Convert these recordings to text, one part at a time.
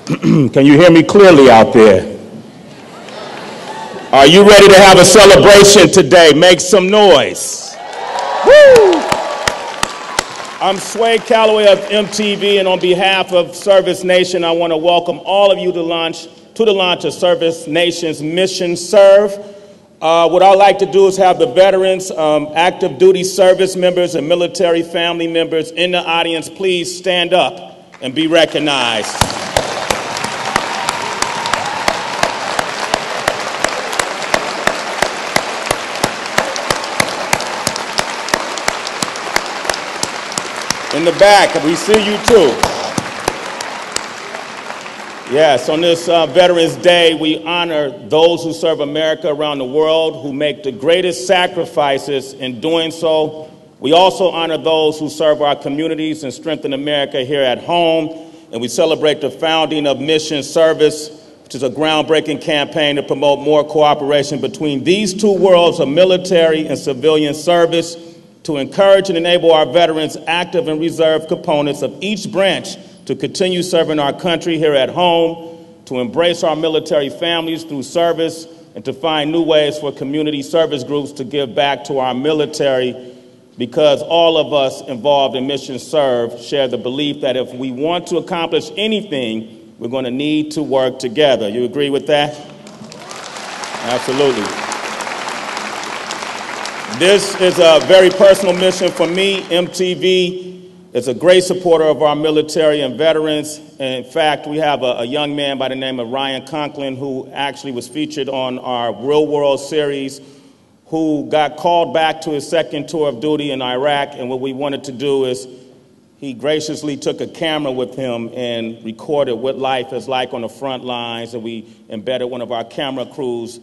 Can you hear me clearly out there? Are you ready to have a celebration today? Make some noise. Woo! I'm Sway Calloway of MTV, and on behalf of ServiceNation, I want to welcome all of you to the launch of ServiceNation's Mission Serve. What I'd like to do is have the veterans, active duty service members, and military family members in the audience please stand up and be recognized. In the back, we see you too. Yes, on this Veterans Day, we honor those who serve America around the world, who make the greatest sacrifices in doing so. We also honor those who serve our communities and strengthen America here at home. And we celebrate the founding of Mission Service, which is a groundbreaking campaign to promote more cooperation between these two worlds of military and civilian service, to encourage and enable our veterans, active and reserve components of each branch, to continue serving our country here at home, to embrace our military families through service, and to find new ways for community service groups to give back to our military, because all of us involved in Mission Serve share the belief that if we want to accomplish anything, we're going to need to work together. You agree with that? Absolutely. This is a very personal mission for me. MTV is a great supporter of our military and veterans. And in fact, we have a young man by the name of Ryan Conklin, who actually was featured on our Real World series, who got called back to his second tour of duty in Iraq. And what we wanted to do is he graciously took a camera with him and recorded what life is like on the front lines. And we embedded one of our camera crews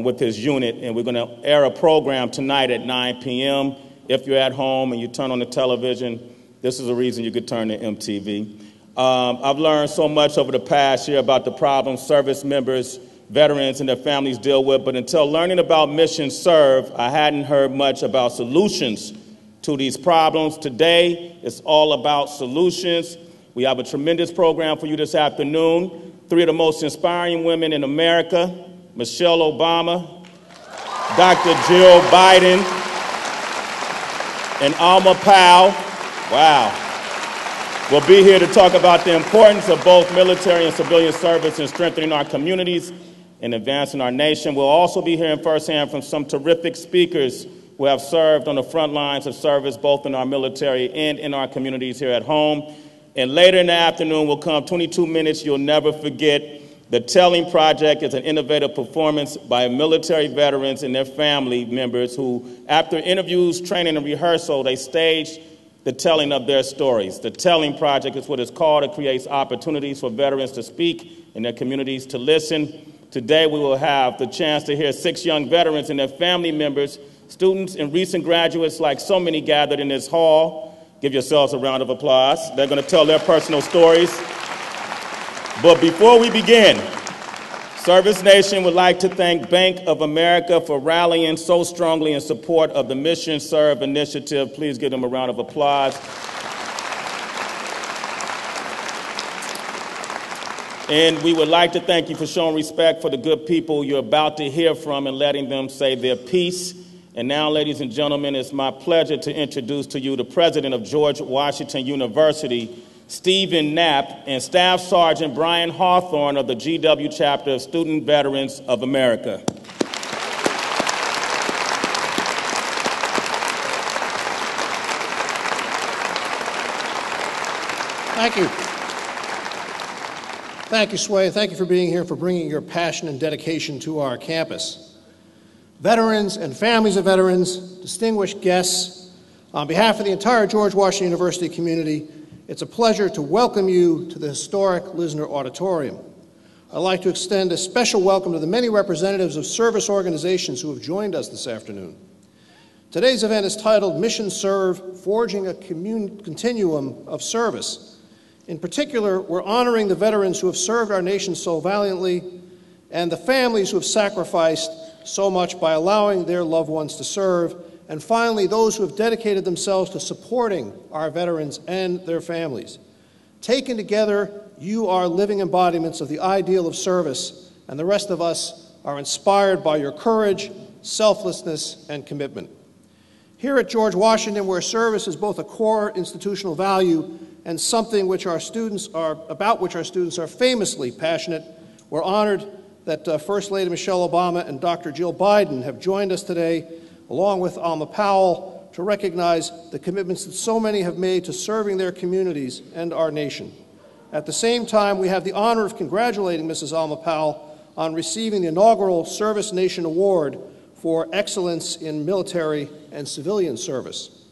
with his unit, and we're going to air a program tonight at 9 p.m. If you're at home and you turn on the television, this is a reason you could turn to MTV. I've learned so much over the past year about the problems service members, veterans, and their families deal with, but until learning about Mission Serve, I hadn't heard much about solutions to these problems. Today, it's all about solutions. We have a tremendous program for you this afternoon. 3 of the most inspiring women in America: Michelle Obama, Dr. Jill Biden, and Alma Powell. Wow. We'll be here to talk about the importance of both military and civilian service in strengthening our communities and advancing our nation. We'll also be hearing firsthand from some terrific speakers who have served on the front lines of service, both in our military and in our communities here at home. And later in the afternoon will come 22 Minutes You'll Never Forget. The Telling Project is an innovative performance by military veterans and their family members who, after interviews, training, and rehearsal, they staged the telling of their stories. The Telling Project is what it's called. It creates opportunities for veterans to speak and their communities to listen. Today, we will have the chance to hear 6 young veterans and their family members, students and recent graduates like so many gathered in this hall. Give yourselves a round of applause. They're going to tell their personal stories. But before we begin, ServiceNation would like to thank Bank of America for rallying so strongly in support of the Mission Serve initiative. Please give them a round of applause. And we would like to thank you for showing respect for the good people you're about to hear from and letting them say their piece. And now, ladies and gentlemen, it's my pleasure to introduce to you the president of George Washington University, Stephen Knapp, and Staff Sergeant Bryan Hawthorne of the GW Chapter of Student Veterans of America. Thank you. Thank you, Sway. Thank you for being here, for bringing your passion and dedication to our campus. Veterans and families of veterans, distinguished guests, on behalf of the entire George Washington University community, it's a pleasure to welcome you to the historic Lisner Auditorium. I'd like to extend a special welcome to the many representatives of service organizations who have joined us this afternoon. Today's event is titled Mission Serve, Forging a Continuum of Service. In particular, we're honoring the veterans who have served our nation so valiantly and the families who have sacrificed so much by allowing their loved ones to serve, and finally, those who have dedicated themselves to supporting our veterans and their families. Taken together, you are living embodiments of the ideal of service, and the rest of us are inspired by your courage, selflessness, and commitment. Here at George Washington, where service is both a core institutional value and something about which our students are famously passionate, we're honored that First Lady Michelle Obama and Dr. Jill Biden have joined us today, along with Alma Powell, to recognize the commitments that so many have made to serving their communities and our nation. At the same time, we have the honor of congratulating Mrs. Alma Powell on receiving the inaugural ServiceNation Award for excellence in military and civilian service.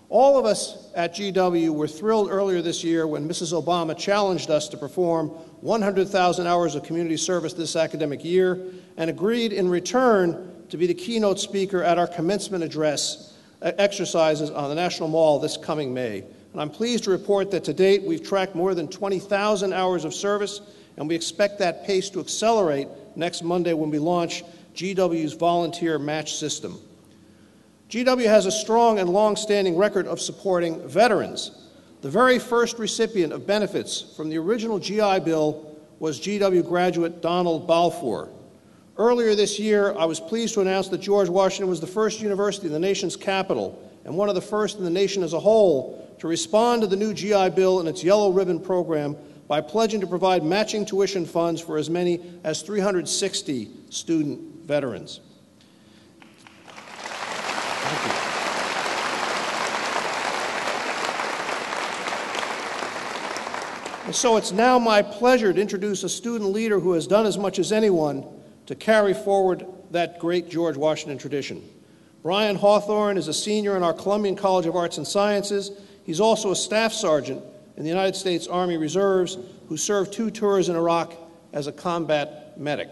All of us at GW were thrilled earlier this year when Mrs. Obama challenged us to perform 100,000 hours of community service this academic year and agreed in return to be the keynote speaker at our commencement address exercises on the National Mall this coming May. And I'm pleased to report that to date we've tracked more than 20,000 hours of service, and we expect that pace to accelerate next Monday when we launch GW's volunteer match system. GW has a strong and long-standing record of supporting veterans. The very first recipient of benefits from the original GI Bill was GW graduate Donald Balfour. Earlier this year, I was pleased to announce that George Washington was the first university in the nation's capital and one of the first in the nation as a whole to respond to the new GI Bill and its Yellow Ribbon program by pledging to provide matching tuition funds for as many as 360 student veterans. Thank you. And so it's now my pleasure to introduce a student leader who has done as much as anyone to carry forward that great George Washington tradition. Bryan Hawthorne is a senior in our Columbian College of Arts and Sciences. He's also a staff sergeant in the United States Army Reserves who served 2 tours in Iraq as a combat medic.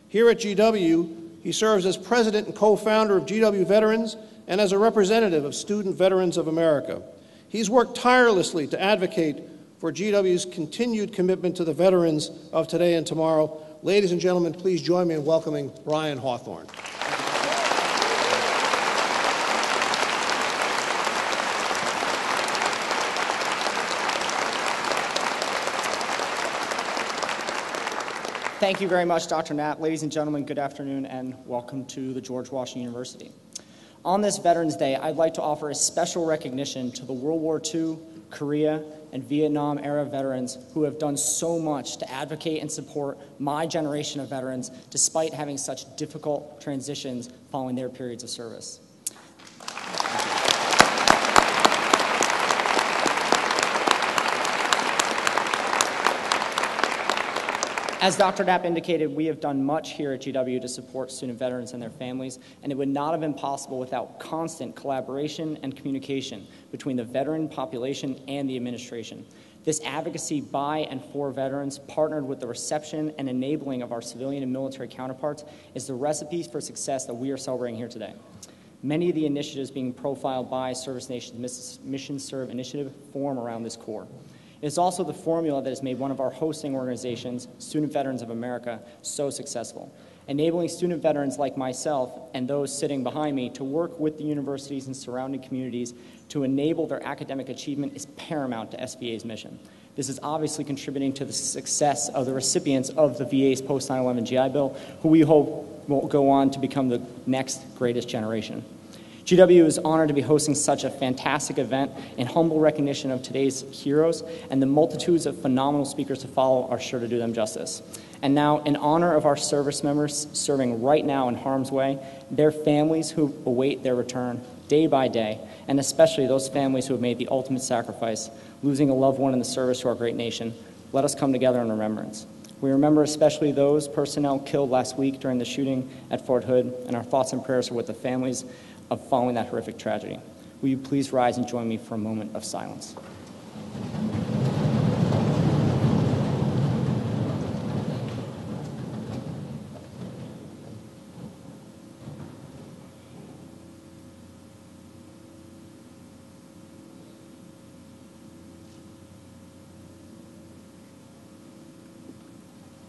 Here at GW, he serves as president and co-founder of GW Veterans and as a representative of Student Veterans of America. He's worked tirelessly to advocate for GW's continued commitment to the veterans of today and tomorrow. Ladies and gentlemen, please join me in welcoming Bryan Hawthorne. Thank you very much, Dr. Knapp. Ladies and gentlemen, good afternoon and welcome to the George Washington University. On this Veterans Day, I'd like to offer a special recognition to the World War II, Korea, and Vietnam era veterans who have done so much to advocate and support my generation of veterans despite having such difficult transitions following their periods of service. As Dr. Knapp indicated, we have done much here at GW to support student veterans and their families, and it would not have been possible without constant collaboration and communication between the veteran population and the administration. This advocacy by and for veterans, partnered with the reception and enabling of our civilian and military counterparts, is the recipe for success that we are celebrating here today. Many of the initiatives being profiled by ServiceNation's Mission Serve initiative form around this core. It is also the formula that has made one of our hosting organizations, Student Veterans of America, so successful. Enabling student veterans like myself and those sitting behind me to work with the universities and surrounding communities to enable their academic achievement is paramount to SVA's mission. This is obviously contributing to the success of the recipients of the VA's post 9/11 GI Bill, who we hope will go on to become the next greatest generation. GW is honored to be hosting such a fantastic event in humble recognition of today's heroes, and the multitudes of phenomenal speakers to follow are sure to do them justice. And now, in honor of our service members serving right now in harm's way, their families who await their return day by day, and especially those families who have made the ultimate sacrifice, losing a loved one in the service to our great nation, let us come together in remembrance. We remember especially those personnel killed last week during the shooting at Fort Hood, and our thoughts and prayers are with the families of following that horrific tragedy. Will you please rise and join me for a moment of silence?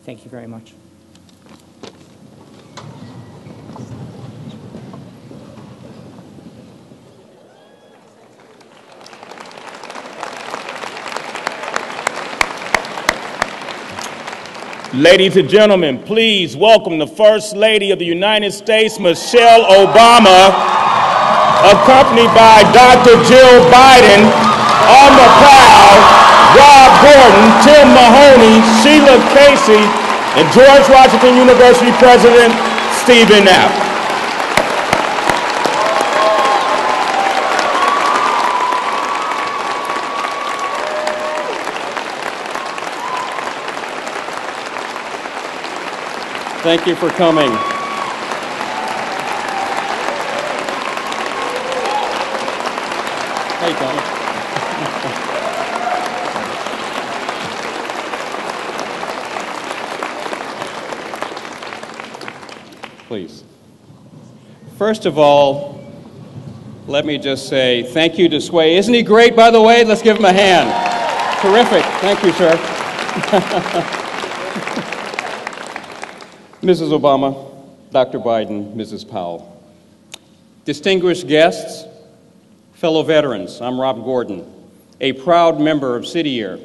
Thank you very much. Ladies and gentlemen, please welcome the First Lady of the United States, Michelle Obama, accompanied by Dr. Jill Biden, Alma Powell, Rob Gordon, Tim Mahoney, Sheila Casey, and George Washington University President Stephen Knapp. Thank you for coming. Hey, Tony. Please. First of all, let me just say thank you to Sway. Isn't he great, by the way? Let's give him a hand. Terrific. Thank you, sir. Mrs. Obama, Dr. Biden, Mrs. Powell. Distinguished guests, fellow veterans, I'm Rob Gordon, a proud member of City Year,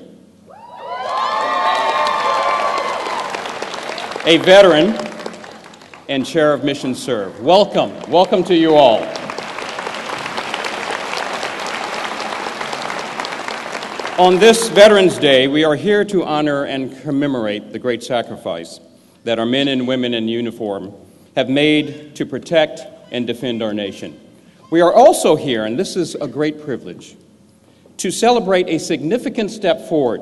a veteran and chair of Mission Serve. Welcome, welcome to you all. On this Veterans Day, we are here to honor and commemorate the great sacrifice that our men and women in uniform have made to protect and defend our nation. We are also here, and this is a great privilege, to celebrate a significant step forward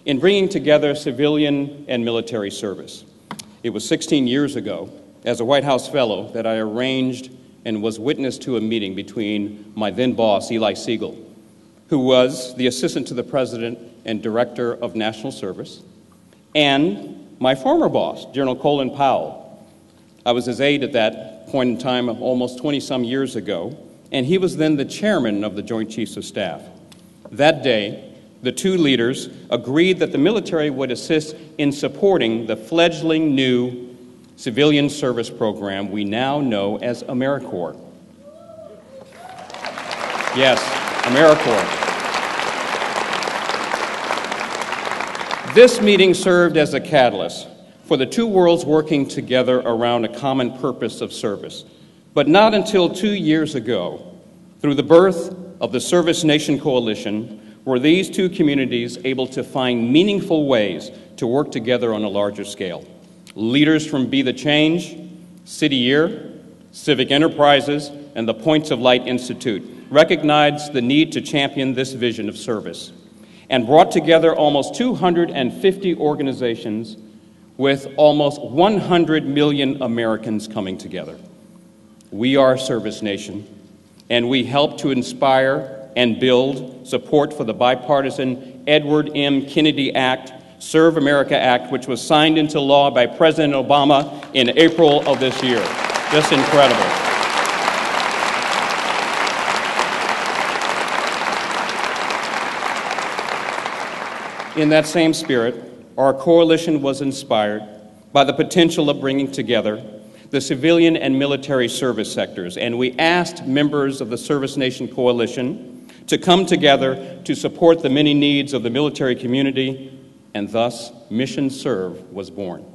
in bringing together civilian and military service. It was 16 years ago, as a White House fellow, that I arranged and was witness to a meeting between my then boss, Eli Siegel, who was the assistant to the president and director of national service, and my former boss, General Colin Powell. I was his aide at that point in time, almost 20-some years ago, and he was then the chairman of the Joint Chiefs of Staff. That day, the two leaders agreed that the military would assist in supporting the fledgling new civilian service program we now know as AmeriCorps. Yes, AmeriCorps. This meeting served as a catalyst for the two worlds working together around a common purpose of service. But not until 2 years ago, through the birth of the ServiceNation Coalition, were these two communities able to find meaningful ways to work together on a larger scale. Leaders from Be the Change, City Year, Civic Enterprises, and the Points of Light Institute recognized the need to champion this vision of service, and brought together almost 250 organizations with almost 100 million Americans coming together. We are ServiceNation, and we help to inspire and build support for the bipartisan Edward M. Kennedy Act, Serve America Act, which was signed into law by President Obama in April of this year. Just incredible. In that same spirit, our coalition was inspired by the potential of bringing together the civilian and military service sectors, and we asked members of the ServiceNation Coalition to come together to support the many needs of the military community, and thus Mission Serve was born.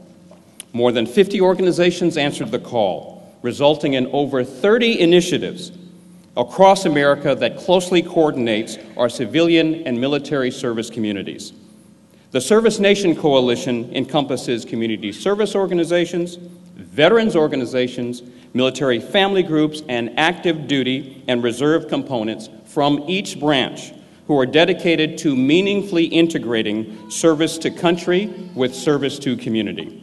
More than 50 organizations answered the call, resulting in over 30 initiatives across America that closely coordinates our civilian and military service communities. The ServiceNation Coalition encompasses community service organizations, veterans organizations, military family groups, and active duty and reserve components from each branch who are dedicated to meaningfully integrating service to country with service to community.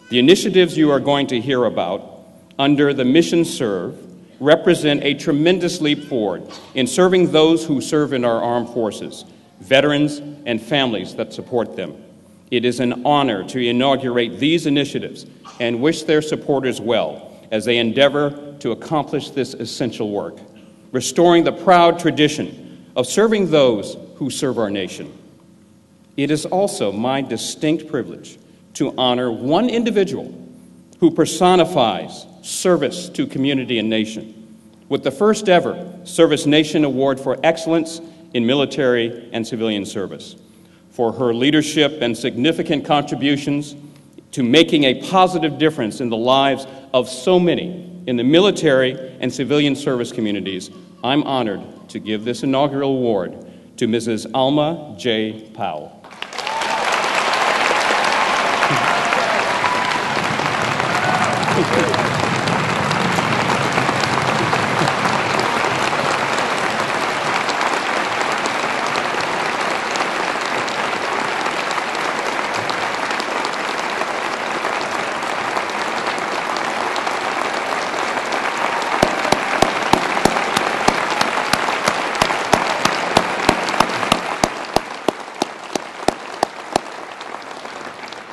The initiatives you are going to hear about under the Mission Serve represent a tremendous leap forward in serving those who serve in our armed forces, veterans, and families that support them. It is an honor to inaugurate these initiatives and wish their supporters well as they endeavor to accomplish this essential work, restoring the proud tradition of serving those who serve our nation. It is also my distinct privilege to honor one individual who personifies service to community and nation with the first ever ServiceNation Award for Excellence in Military and Civilian Service. For her leadership and significant contributions to making a positive difference in the lives of so many in the military and civilian service communities, I'm honored to give this inaugural award to Mrs. Alma J. Powell.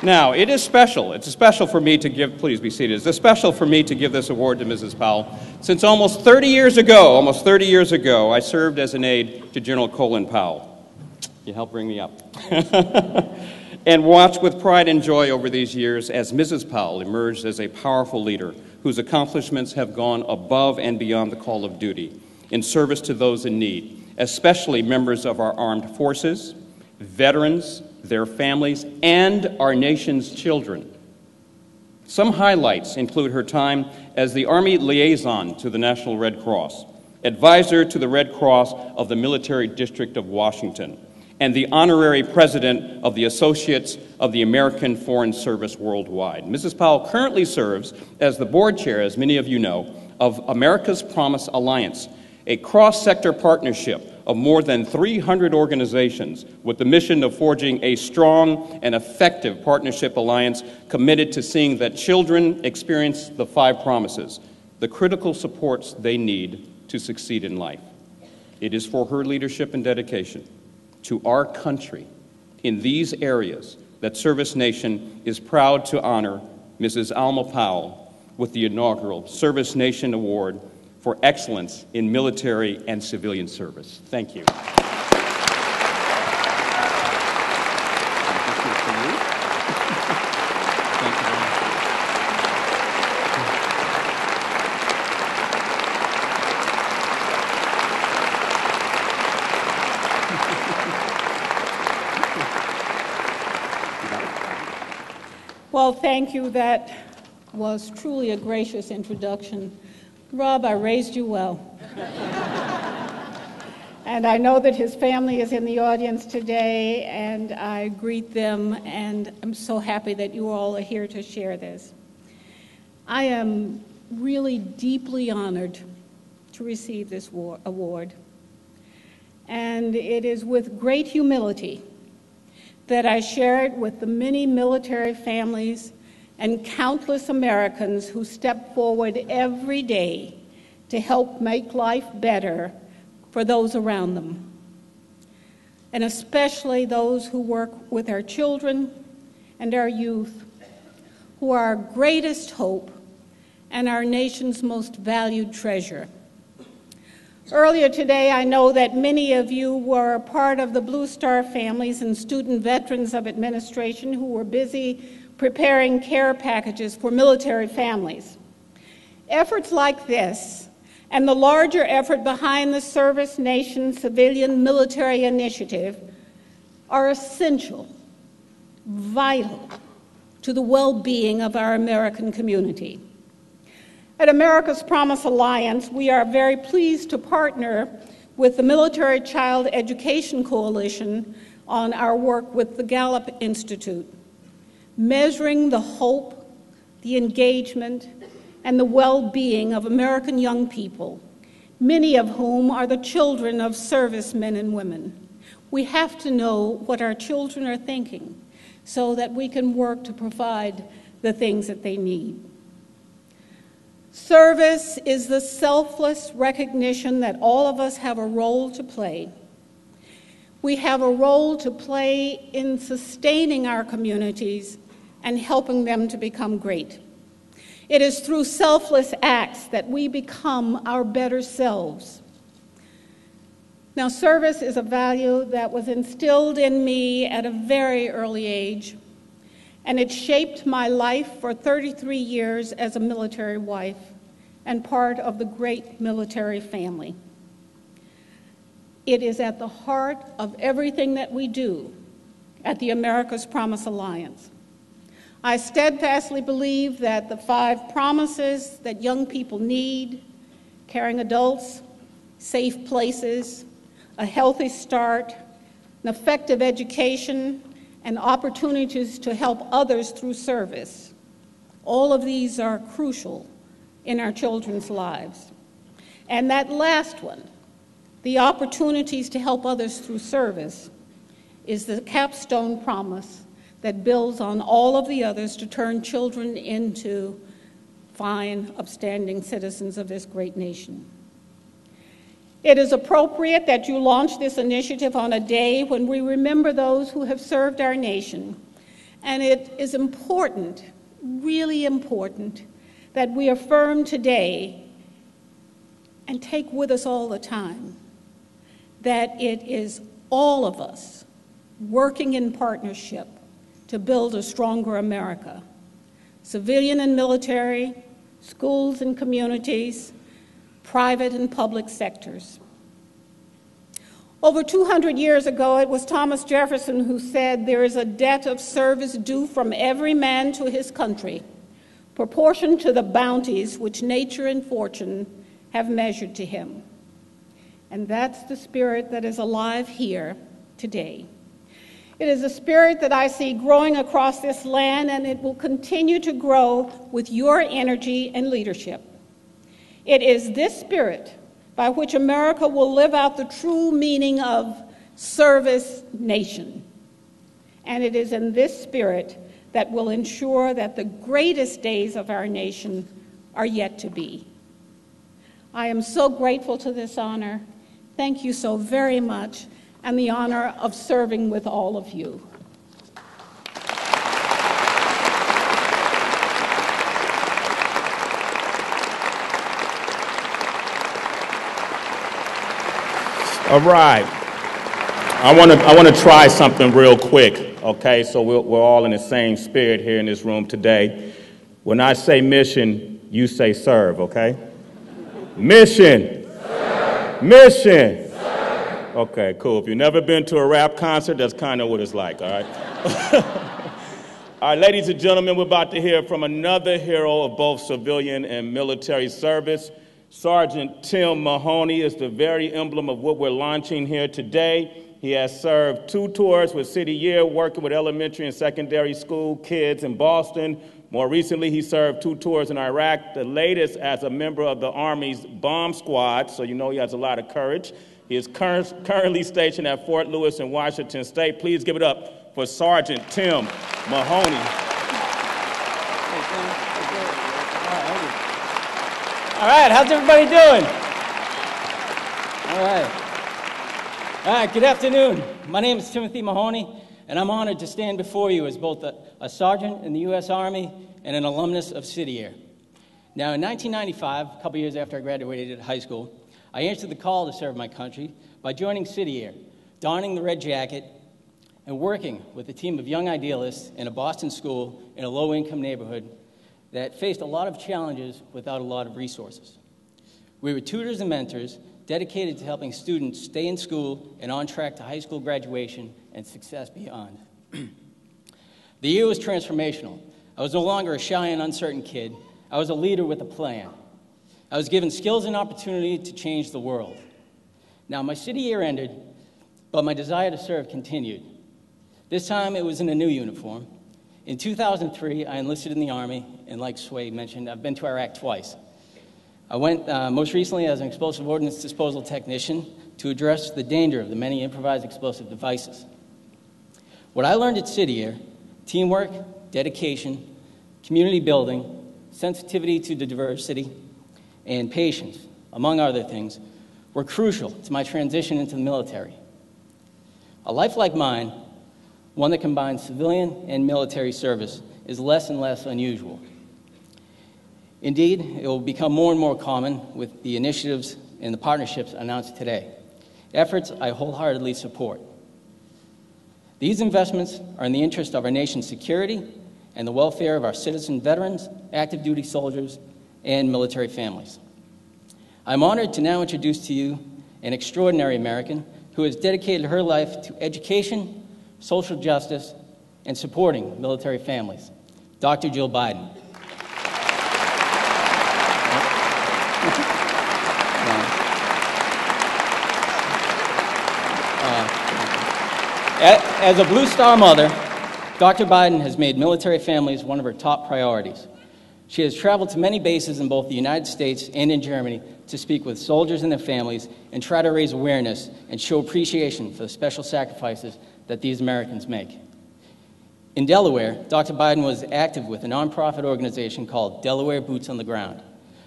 Now, it is special. It's special for me to give, please be seated. It's special for me to give this award to Mrs. Powell. Since almost 30 years ago, I served as an aide to General Colin Powell. You helped bring me up. And watched with pride and joy over these years as Mrs. Powell emerged as a powerful leader whose accomplishments have gone above and beyond the call of duty in service to those in need, especially members of our armed forces, veterans, their families, and our nation's children. Some highlights include her time as the Army liaison to the National Red Cross, advisor to the Red Cross of the Military District of Washington, and the honorary president of the Associates of the American Foreign Service Worldwide. Mrs. Powell currently serves as the board chair, as many of you know, of America's Promise Alliance, a cross-sector partnership of more than 300 organizations with the mission of forging a strong and effective partnership alliance committed to seeing that children experience the 5 promises, the critical supports they need to succeed in life. It is for her leadership and dedication to our country in these areas that ServiceNation is proud to honor Mrs. Alma Powell with the inaugural ServiceNation Award for excellence in military and civilian service. Thank you. Well, thank you. That was truly a gracious introduction. Rob, I raised you well. And I know that his family is in the audience today, and I greet them, and I'm so happy that you all are here to share this. I am really deeply honored to receive this award, and it is with great humility that I share it with the many military families and countless Americans who step forward every day to help make life better for those around them, and especially those who work with our children and our youth, who are our greatest hope and our nation's most valued treasure. Earlier today, I know that many of you were a part of the Blue Star families and student veterans of administration who were busy preparing care packages for military families. Efforts like this and the larger effort behind the ServiceNation Civilian Military Initiative are essential, vital to the well-being of our American community. At America's Promise Alliance, we are very pleased to partner with the Military Child Education Coalition on our work with the Gallup Institute, measuring the hope, the engagement, and the well-being of American young people, many of whom are the children of servicemen and women. We have to know what our children are thinking so that we can work to provide the things that they need. Service is the selfless recognition that all of us have a role to play. We have a role to play in sustaining our communities and helping them to become great. It is through selfless acts that we become our better selves. Now, service is a value that was instilled in me at a very early age, and it shaped my life for 33 years as a military wife and part of the great military family. It is at the heart of everything that we do at the America's Promise Alliance. I steadfastly believe that the 5 promises that young people need, caring adults, safe places, a healthy start, an effective education, and opportunities to help others through service. All of these are crucial in our children's lives. And that last one, the opportunities to help others through service, is the capstone promise that builds on all of the others to turn children into fine, upstanding citizens of this great nation. It is appropriate that you launch this initiative on a day when we remember those who have served our nation. And it is important, really important, that we affirm today and take with us all the time that it is all of us working in partnership to build a stronger America. Civilian and military, schools and communities, private and public sectors. Over 200 years ago, it was Thomas Jefferson who said, "There is a debt of service due from every man to his country, proportioned to the bounties which nature and fortune have measured to him." And that's the spirit that is alive here today. It is a spirit that I see growing across this land, and it will continue to grow with your energy and leadership. It is this spirit by which America will live out the true meaning of service nation. And it is in this spirit that will ensure that the greatest days of our nation are yet to be. I am so grateful to this honor. Thank you so very much, and the honor of serving with all of you. All right. I want to try something real quick, okay? So we're all in the same spirit here in this room today. When I say mission, you say serve, okay? Mission. Serve. Mission. Serve. Okay, cool. If you've never been to a rap concert, that's kind of what it's like, all right? All right, ladies and gentlemen, we're about to hear from another hero of both civilian and military service. Sergeant Tim Mahoney is the very emblem of what we're launching here today. He has served 2 tours with City Year, working with elementary and secondary school kids in Boston. More recently, he served 2 tours in Iraq, the latest as a member of the Army's bomb squad, so you know he has a lot of courage. He is currently stationed at Fort Lewis in Washington State. Please give it up for Sergeant Tim Mahoney. All right, how's everybody doing? All right, good afternoon. My name is Timothy Mahoney, and I'm honored to stand before you as both a sergeant in the U.S. Army and an alumnus of City Year. Now, in 1995, a couple years after I graduated high school, I answered the call to serve my country by joining City Year, donning the red jacket, and working with a team of young idealists in a Boston school in a low-income neighborhood that faced a lot of challenges without a lot of resources. We were tutors and mentors dedicated to helping students stay in school and on track to high school graduation and success beyond. The year was transformational. I was no longer a shy and uncertain kid. I was a leader with a plan. I was given skills and opportunity to change the world. Now, my City Year ended, but my desire to serve continued. This time, it was in a new uniform. In 2003, I enlisted in the Army, and like Sway mentioned, I've been to Iraq twice. I went most recently as an explosive ordnance disposal technician to address the danger of the many improvised explosive devices. What I learned at City Year, teamwork, dedication, community building, sensitivity to diversity, and patience, among other things, were crucial to my transition into the military. A life like mine, one that combines civilian and military service, is less and less unusual. Indeed, it will become more and more common with the initiatives and the partnerships announced today, efforts I wholeheartedly support. These investments are in the interest of our nation's security and the welfare of our citizen veterans, active duty soldiers, and military families. I'm honored to now introduce to you an extraordinary American who has dedicated her life to education, social justice, and supporting military families. Dr. Jill Biden. As a Blue Star mother, Dr. Biden has made military families one of her top priorities. She has traveled to many bases in both the United States and in Germany to speak with soldiers and their families and try to raise awareness and show appreciation for the special sacrifices that these Americans make. In Delaware, Dr. Biden was active with a nonprofit organization called Delaware Boots on the Ground,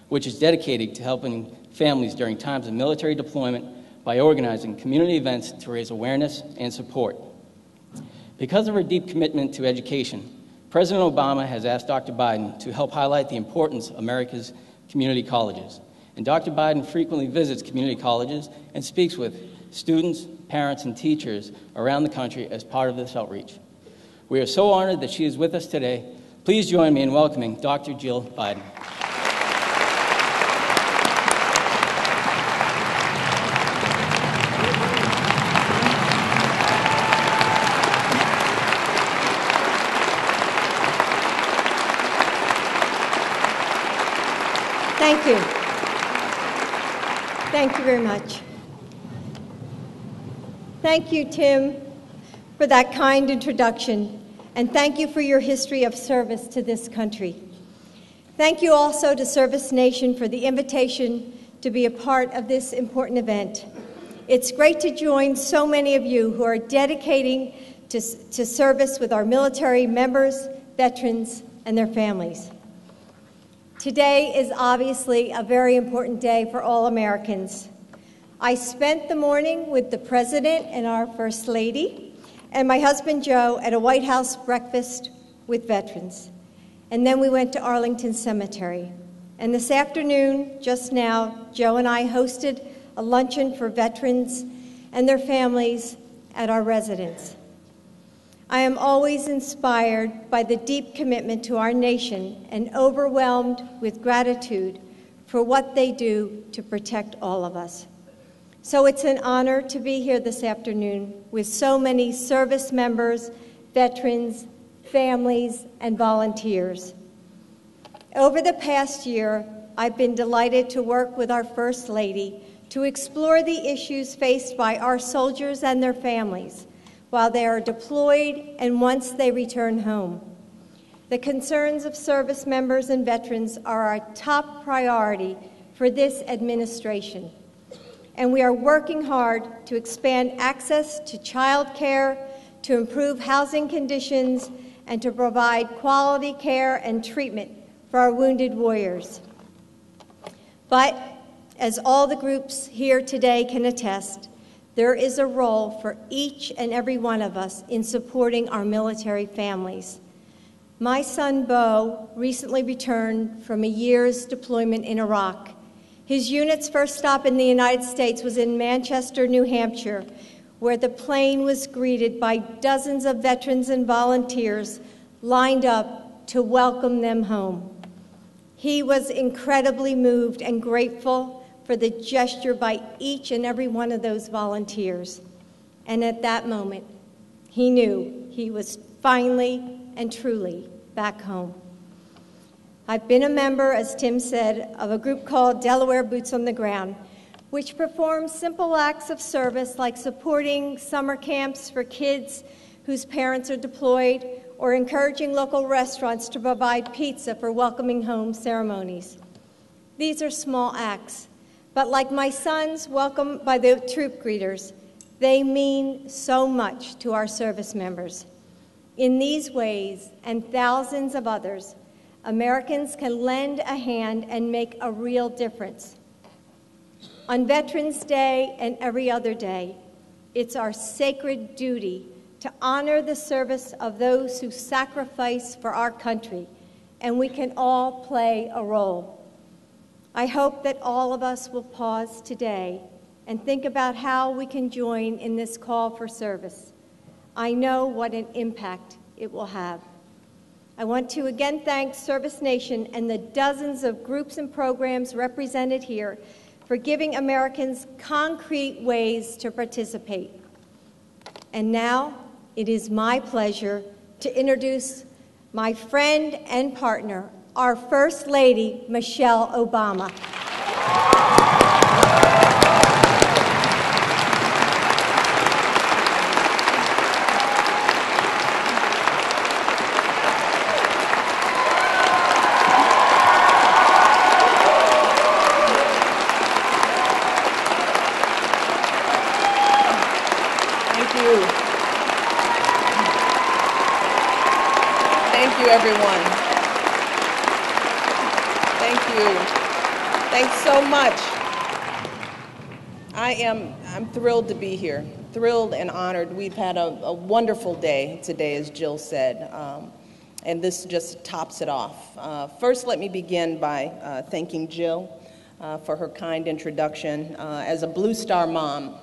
which is dedicated to helping families during times of military deployment by organizing community events to raise awareness and support. Because of her deep commitment to education, President Obama has asked Dr. Biden to help highlight the importance of America's community colleges. And Dr. Biden frequently visits community colleges and speaks with students, parents, and teachers around the country as part of this outreach. We are so honored that she is with us today. Please join me in welcoming Dr. Jill Biden. Thank you. Thank you very much. Thank you, Tim, for that kind introduction, and thank you for your history of service to this country. Thank you also to ServiceNation for the invitation to be a part of this important event. It's great to join so many of you who are dedicating to service with our military members, veterans, and their families. Today is obviously a very important day for all Americans. I spent the morning with the President and our First Lady and my husband Joe at a White House breakfast with veterans. And then we went to Arlington Cemetery. And this afternoon, just now, Joe and I hosted a luncheon for veterans and their families at our residence. I am always inspired by the deep commitment to our nation and overwhelmed with gratitude for what they do to protect all of us. So it's an honor to be here this afternoon with so many service members, veterans, families, and volunteers. Over the past year, I've been delighted to work with our First Lady to explore the issues faced by our soldiers and their families while they are deployed and once they return home. The concerns of service members and veterans are our top priority for this administration. And we are working hard to expand access to child care, to improve housing conditions, and to provide quality care and treatment for our wounded warriors. But as all the groups here today can attest, there is a role for each and every one of us in supporting our military families. My son, Bo, recently returned from a year's deployment in Iraq. His unit's first stop in the United States was in Manchester, New Hampshire, where the plane was greeted by dozens of veterans and volunteers lined up to welcome them home. He was incredibly moved and grateful for the gesture by each and every one of those volunteers. And at that moment, he knew he was finally and truly back home. I've been a member, as Tim said, of a group called Delaware Boots on the Ground, which performs simple acts of service like supporting summer camps for kids whose parents are deployed or encouraging local restaurants to provide pizza for welcoming home ceremonies. These are small acts, but like my son's welcome by the troop greeters, they mean so much to our service members. In these ways, and thousands of others, Americans can lend a hand and make a real difference. On Veterans Day and every other day, it's our sacred duty to honor the service of those who sacrifice for our country, and we can all play a role. I hope that all of us will pause today and think about how we can join in this call for service. I know what an impact it will have. I want to again thank ServiceNation and the dozens of groups and programs represented here for giving Americans concrete ways to participate. And now it is my pleasure to introduce my friend and partner, our First Lady, Michelle Obama. Thank you, everyone. Thank you. Thanks so much. I'm thrilled to be here, thrilled and honored. We've had a wonderful day today, as Jill said, and this just tops it off. First, let me begin by thanking Jill for her kind introduction. As a Blue Star mom,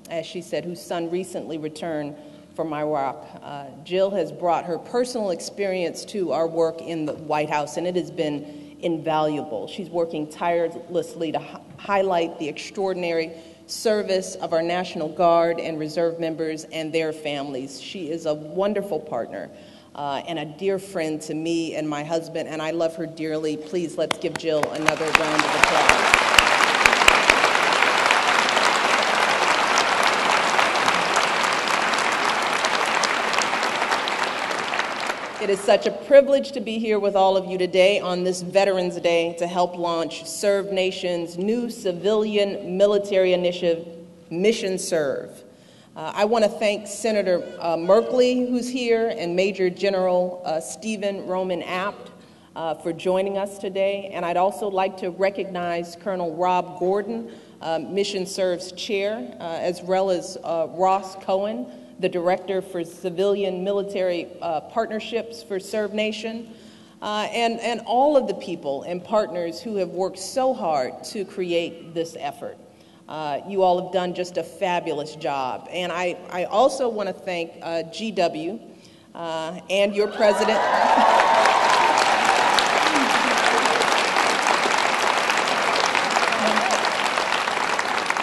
as she said, whose son recently returned from Iraq, Jill has brought her personal experience to our work in the White House, and it has been invaluable. She's working tirelessly to highlight the extraordinary service of our National Guard and Reserve members and their families. She is a wonderful partner and a dear friend to me and my husband, and I love her dearly. Please, let's give Jill another round of applause. It is such a privilege to be here with all of you today on this Veterans Day to help launch ServiceNation's new civilian military initiative, Mission Serve. I want to thank Senator Merkley, who's here, and Major General Stephen Roman Apt for joining us today. And I'd also like to recognize Colonel Rob Gordon, Mission Serve's chair, as well as Ross Cohen, the Director for Civilian Military Partnerships for ServiceNation, and all of the people and partners who have worked so hard to create this effort. You all have done just a fabulous job. And I also want to thank GW and your president.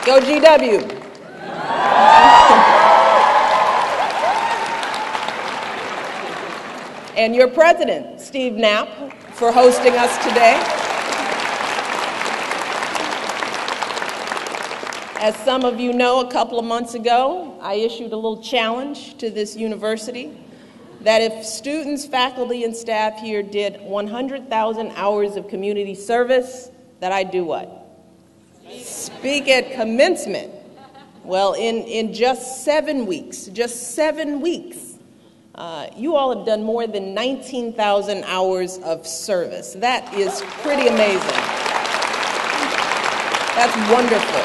Go GW. And your president, Steve Knapp, for hosting us today. As some of you know, a couple of months ago, I issued a little challenge to this university that if students, faculty, and staff here did 100,000 hours of community service, that I'd do what? Speak at commencement. Well, in just 7 weeks, you all have done more than 19,000 hours of service. That is pretty amazing. That's wonderful.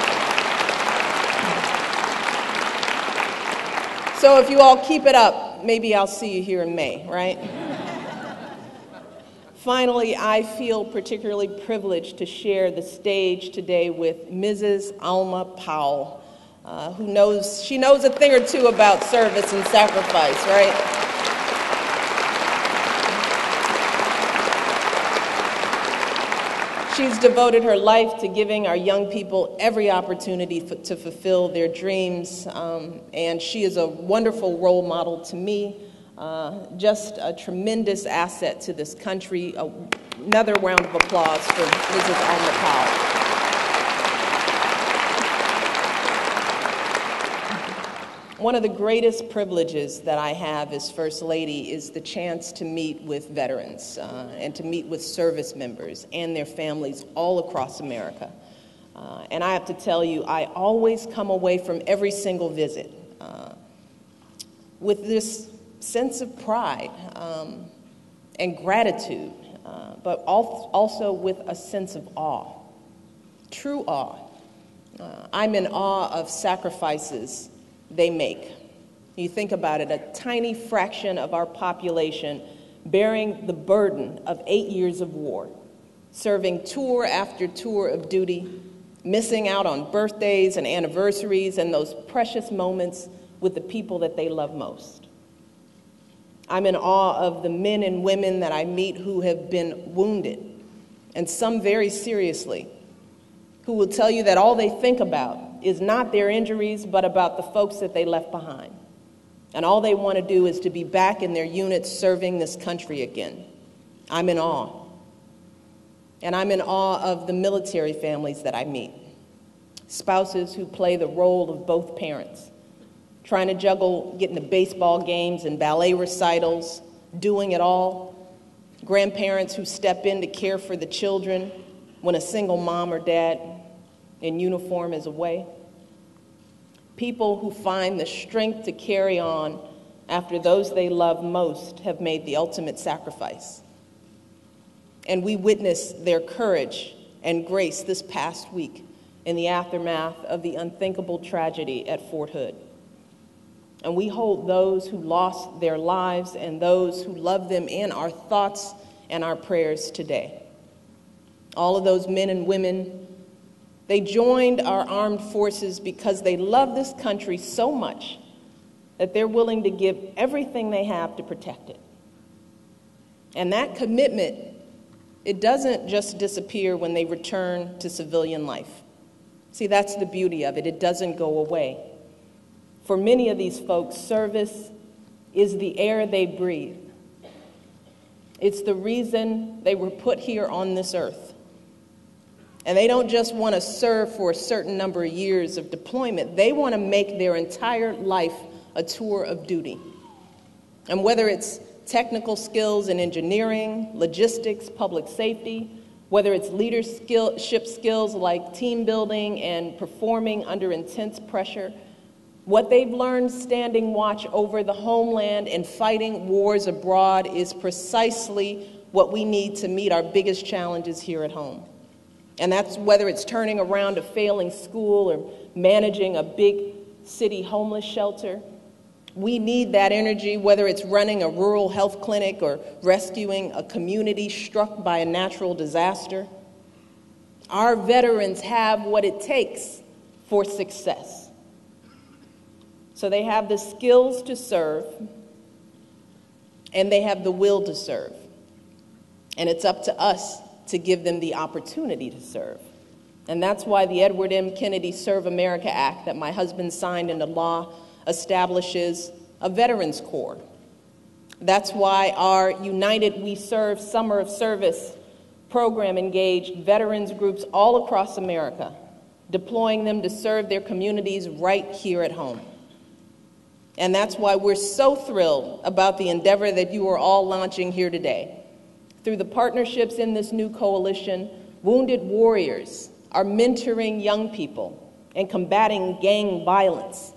So if you all keep it up, maybe I'll see you here in May, right? Finally, I feel particularly privileged to share the stage today with Mrs. Alma Powell, who knows a thing or two about service and sacrifice, right? She's devoted her life to giving our young people every opportunity to fulfill their dreams, and she is a wonderful role model to me, just a tremendous asset to this country. Another round of applause for Mrs. Alma Powell. One of the greatest privileges that I have as First Lady is the chance to meet with veterans and to meet with service members and their families all across America. And I have to tell you, I always come away from every single visit with this sense of pride and gratitude, but also with a sense of awe, true awe. I'm in awe of sacrifices they make. You think about it, a tiny fraction of our population bearing the burden of 8 years of war, serving tour after tour of duty, missing out on birthdays and anniversaries and those precious moments with the people that they love most. I'm in awe of the men and women that I meet who have been wounded, and some very seriously, who will tell you that all they think about is not their injuries, but about the folks that they left behind. And all they want to do is to be back in their units serving this country again. I'm in awe. And I'm in awe of the military families that I meet. Spouses who play the role of both parents, trying to juggle getting to baseball games and ballet recitals, doing it all. Grandparents who step in to care for the children when a single mom or dad in uniform is away. People who find the strength to carry on after those they love most have made the ultimate sacrifice. And we witnessed their courage and grace this past week in the aftermath of the unthinkable tragedy at Fort Hood. And we hold those who lost their lives and those who love them in our thoughts and our prayers today. All of those men and women, they joined our armed forces because they love this country so much that they're willing to give everything they have to protect it. And that commitment, it doesn't just disappear when they return to civilian life. See, that's the beauty of it. It doesn't go away. For many of these folks, service is the air they breathe. It's the reason they were put here on this earth. And they don't just want to serve for a certain number of years of deployment. They want to make their entire life a tour of duty. And whether it's technical skills in engineering, logistics, public safety, whether it's leadership skills like team building and performing under intense pressure, what they've learned standing watch over the homeland and fighting wars abroad is precisely what we need to meet our biggest challenges here at home. And that's whether it's turning around a failing school or managing a big city homeless shelter. We need that energy, whether it's running a rural health clinic or rescuing a community struck by a natural disaster. Our veterans have what it takes for success. So they have the skills to serve, and they have the will to serve. And it's up to us to give them the opportunity to serve. And that's why the Edward M. Kennedy Serve America Act that my husband signed into law establishes a Veterans Corps. That's why our United We Serve Summer of Service program engaged veterans groups all across America, deploying them to serve their communities right here at home. And that's why we're so thrilled about the endeavor that you are all launching here today. Through the partnerships in this new coalition, Wounded Warriors are mentoring young people and combating gang violence.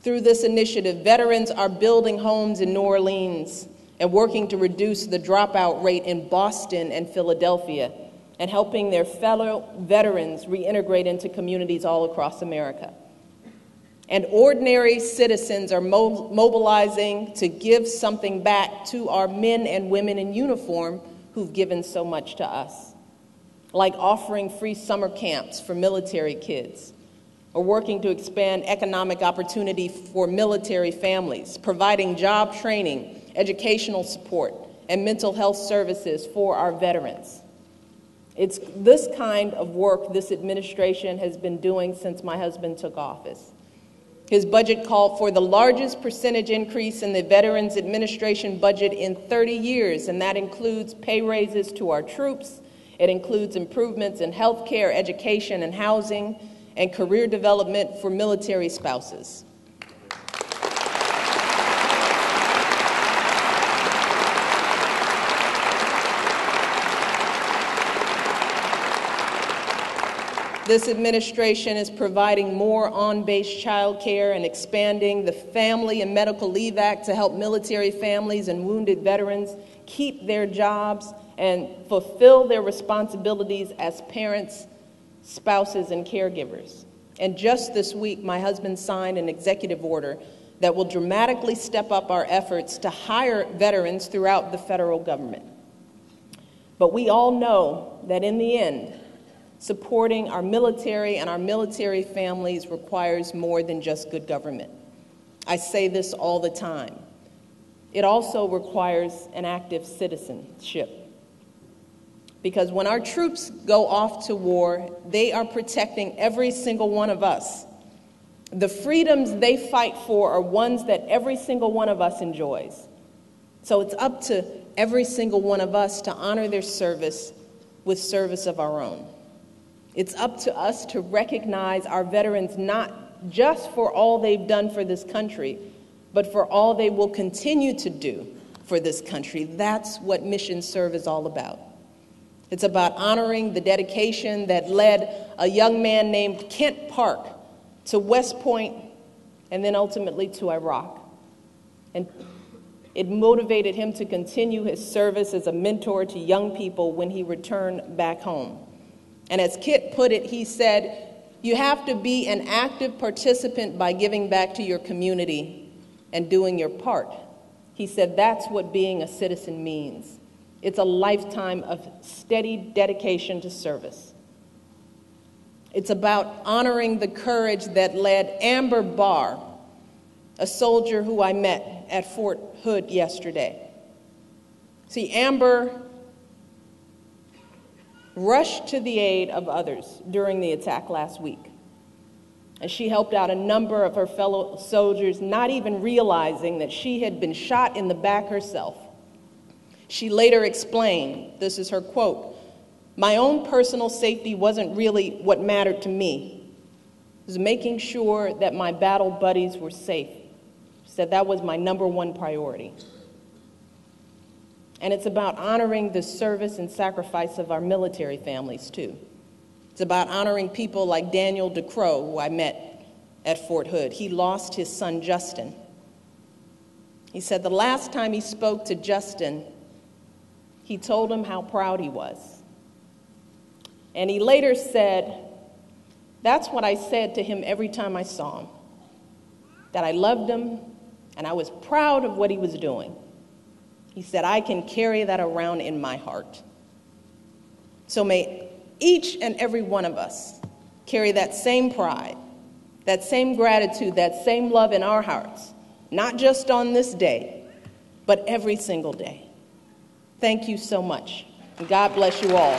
Through this initiative, veterans are building homes in New Orleans and working to reduce the dropout rate in Boston and Philadelphia, and helping their fellow veterans reintegrate into communities all across America. And ordinary citizens are mobilizing to give something back to our men and women in uniform who've given so much to us, like offering free summer camps for military kids, or working to expand economic opportunity for military families, providing job training, educational support, and mental health services for our veterans. It's this kind of work this administration has been doing since my husband took office. His budget called for the largest percentage increase in the Veterans Administration budget in 30 years, and that includes pay raises to our troops. It includes improvements in health care, education, and housing, and career development for military spouses. This administration is providing more on-base child care and expanding the Family and Medical Leave Act to help military families and wounded veterans keep their jobs and fulfill their responsibilities as parents, spouses, and caregivers. And just this week, my husband signed an executive order that will dramatically step up our efforts to hire veterans throughout the federal government. But we all know that in the end, supporting our military and our military families requires more than just good government. I say this all the time. It also requires an active citizenship. Because when our troops go off to war, they are protecting every single one of us. The freedoms they fight for are ones that every single one of us enjoys. So it's up to every single one of us to honor their service with service of our own. It's up to us to recognize our veterans not just for all they've done for this country, but for all they will continue to do for this country. That's what Mission Serve is all about. It's about honoring the dedication that led a young man named Kent Park to West Point and then ultimately to Iraq. And it motivated him to continue his service as a mentor to young people when he returned back home. And as Kit put it, he said, "You have to be an active participant by giving back to your community and doing your part." He said, "That's what being a citizen means. It's a lifetime of steady dedication to service." It's about honoring the courage that led Amber Barr, a soldier who I met at Fort Hood yesterday. See, Amber rushed to the aid of others during the attack last week. And she helped out a number of her fellow soldiers, not even realizing that she had been shot in the back herself. She later explained, this is her quote, "My own personal safety wasn't really what mattered to me. It was making sure that my battle buddies were safe." She said that was my number one priority. And it's about honoring the service and sacrifice of our military families, too. It's about honoring people like Daniel DeCrow, who I met at Fort Hood. He lost his son, Justin. He said the last time he spoke to Justin, he told him how proud he was. And he later said, "That's what I said to him every time I saw him, that I loved him and I was proud of what he was doing." He said, "I can carry that around in my heart." So may each and every one of us carry that same pride, that same gratitude, that same love in our hearts, not just on this day, but every single day. Thank you so much, and God bless you all.